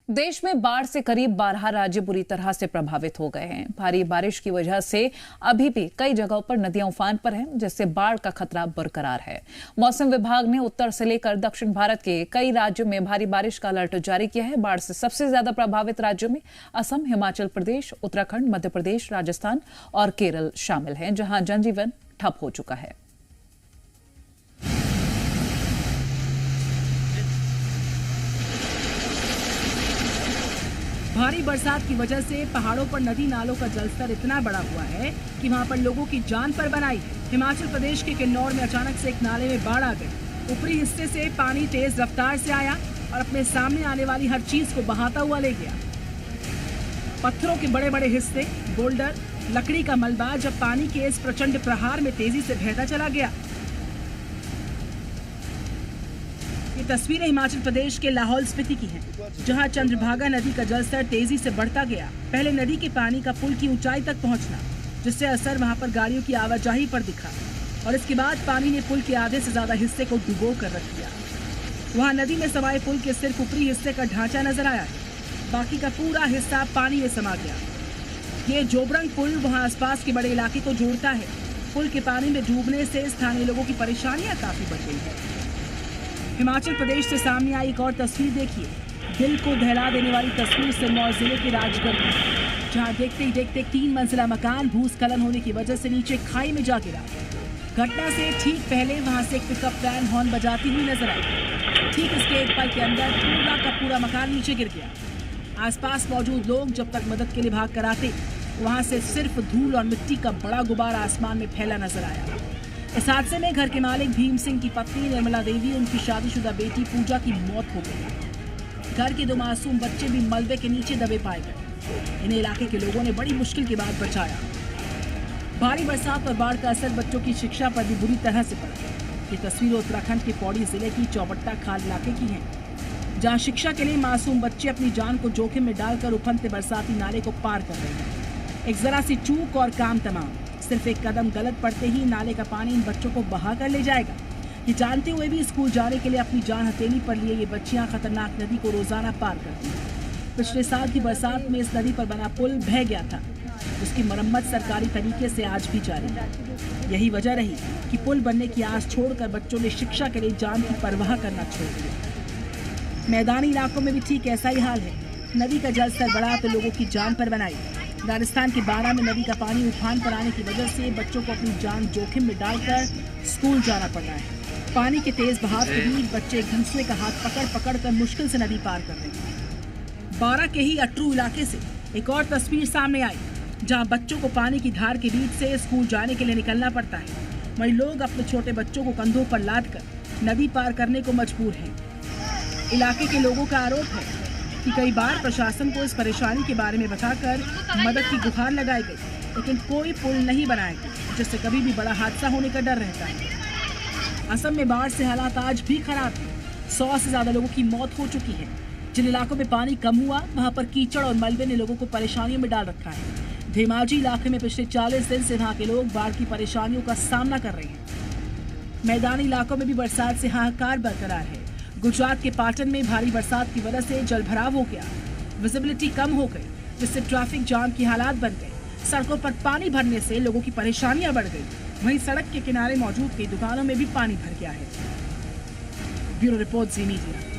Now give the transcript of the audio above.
देश में बाढ़ से करीब 12 राज्य बुरी तरह से प्रभावित हो गए हैं। भारी बारिश की वजह से अभी भी कई जगहों पर नदियां उफान पर हैं, जिससे बाढ़ का खतरा बरकरार है। मौसम विभाग ने उत्तर से लेकर दक्षिण भारत के कई राज्यों में भारी बारिश का अलर्ट जारी किया है। बाढ़ से सबसे ज्यादा प्रभावित राज्यों में असम, हिमाचल प्रदेश, उत्तराखंड, मध्य प्रदेश, राजस्थान और केरल शामिल हैं, जहां जनजीवन ठप हो चुका है। भारी बरसात की वजह से पहाड़ों पर नदी नालों का जलस्तर इतना बढ़ा हुआ है कि वहां पर लोगों की जान पर बनाई है। हिमाचल प्रदेश के किन्नौर में अचानक से एक नाले में बाढ़ आ गई। ऊपरी हिस्से से पानी तेज रफ्तार से आया और अपने सामने आने वाली हर चीज को बहाता हुआ ले गया। पत्थरों के बड़े बड़े हिस्से, बोल्डर, लकड़ी का मलबा जब पानी के इस प्रचंड प्रहार में तेजी से बहता चला गया। ये तस्वीरें हिमाचल प्रदेश के लाहौल स्पीति की हैं, जहां चंद्रभागा नदी का जलस्तर तेजी से बढ़ता गया। पहले नदी के पानी का पुल की ऊंचाई तक पहुंचना, जिससे असर वहां पर गाड़ियों की आवाजाही पर दिखा, और इसके बाद पानी ने पुल के आधे से ज्यादा हिस्से को डुबो कर रख दिया। वहां नदी में समाये पुल के सिर्फ ऊपरी हिस्से का ढांचा नजर आया, बाकी का पूरा हिस्सा पानी में समा गया। ये जोबरंग पुल वहां आसपास के बड़े इलाके को जोड़ता है। पुल के पानी में डूबने से स्थानीय लोगों की परेशानियां काफी बढ़ गई है। हिमाचल प्रदेश से सामने आई एक और तस्वीर देखिए, दिल को दहला देने वाली तस्वीर सिरमौर जिले के राजगढ़ की, जहां देखते ही देखते 3 मंजिला मकान भूस्खलन होने की वजह से नीचे खाई में जा गिरा। घटना से ठीक पहले वहां से एक पिकअप वैन हॉर्न बजाती हुई नजर आई। ठीक इसके एक पल के अंदर पूरा का पूरा मकान नीचे गिर गया। आसपास मौजूद लोग जब तक मदद के लिए भाग कर आते, वहां से सिर्फ धूल और मिट्टी का बड़ा गुबार आसमान में फैला नजर आया। इस हादसे में घर के मालिक भीम सिंह की पत्नी निर्मला देवी, उनकी शादीशुदा बेटी पूजा की मौत हो गई। घर के 2 मासूम बच्चे भी मलबे के नीचे दबे पाए गए। इन्हें इलाके के लोगों ने बड़ी मुश्किल के बाद बचाया। भारी बरसात और बाढ़ का असर बच्चों की शिक्षा पर भी बुरी तरह से पड़ा। ये तस्वीरें उत्तराखंड के पौड़ी जिले की चौबट्टा खाल इलाके की हैं, जहाँ शिक्षा के लिए मासूम बच्चे अपनी जान को जोखिम में डालकर उफनते बरसाती नाले को पार कर रहे हैं। एक जरा सी चूक और काम तमाम। सिर्फ एक कदम गलत पड़ते ही नाले का पानी इन बच्चों को बहा कर ले जाएगा। ये जानते हुए भी स्कूल जाने के लिए अपनी जान हथेली पर लिए ये बच्चियां खतरनाक नदी को रोजाना पार करती हैं। पिछले साल की बरसात में इस नदी पर बना पुल बह गया था, उसकी मरम्मत सरकारी तरीके से आज भी जारी है। यही वजह रही कि पुल बनने की आस छोड़कर बच्चों ने शिक्षा के लिए जान की परवाह करना छोड़ दिया। मैदानी इलाकों में भी ठीक ऐसा ही हाल है। नदी का जलस्तर बढ़ा तो लोगों की जान पर बनाई। राजस्थान के बारा में नदी का पानी उफान पर आने की वजह से बच्चों को अपनी जान जोखिम में डालकर स्कूल जाना पड़ रहा है। पानी के तेज बहाव के बीच बच्चे एक दूसरे का हाथ पकड़ पकड़ कर मुश्किल से नदी पार कर रहे हैं। बारा के ही अटरू इलाके से एक और तस्वीर सामने आई, जहां बच्चों को पानी की धार के बीच से स्कूल जाने के लिए निकलना पड़ता है। वहीं लोग अपने छोटे बच्चों को कंधों पर लाद कर नदी पार करने को मजबूर हैं। इलाके के लोगों का आरोप है कि कई बार प्रशासन को इस परेशानी के बारे में बताकर मदद की गुहार लगाई गई, लेकिन कोई पुल नहीं बनाया गया, जिससे कभी भी बड़ा हादसा होने का डर रहता है। असम में बाढ़ से हालात आज भी खराब हैं। 100 से ज्यादा लोगों की मौत हो चुकी है। जिन इलाकों में पानी कम हुआ, वहां पर कीचड़ और मलबे ने लोगों को परेशानियों में डाल रखा है। धेमाजी इलाके में पिछले 40 दिन से वहां के लोग बाढ़ की परेशानियों का सामना कर रहे हैं। मैदानी इलाकों में भी बरसात से हाहाकार बरकरार है। गुजरात के पाटन में भारी बरसात की वजह से जलभराव हो गया। विजिबिलिटी कम हो गई, जिससे ट्रैफिक जाम की हालात बन गए। सड़कों पर पानी भरने से लोगों की परेशानियां बढ़ गई। वहीं सड़क के किनारे मौजूद कई दुकानों में भी पानी भर गया है। ब्यूरो रिपोर्ट, जी मीडिया।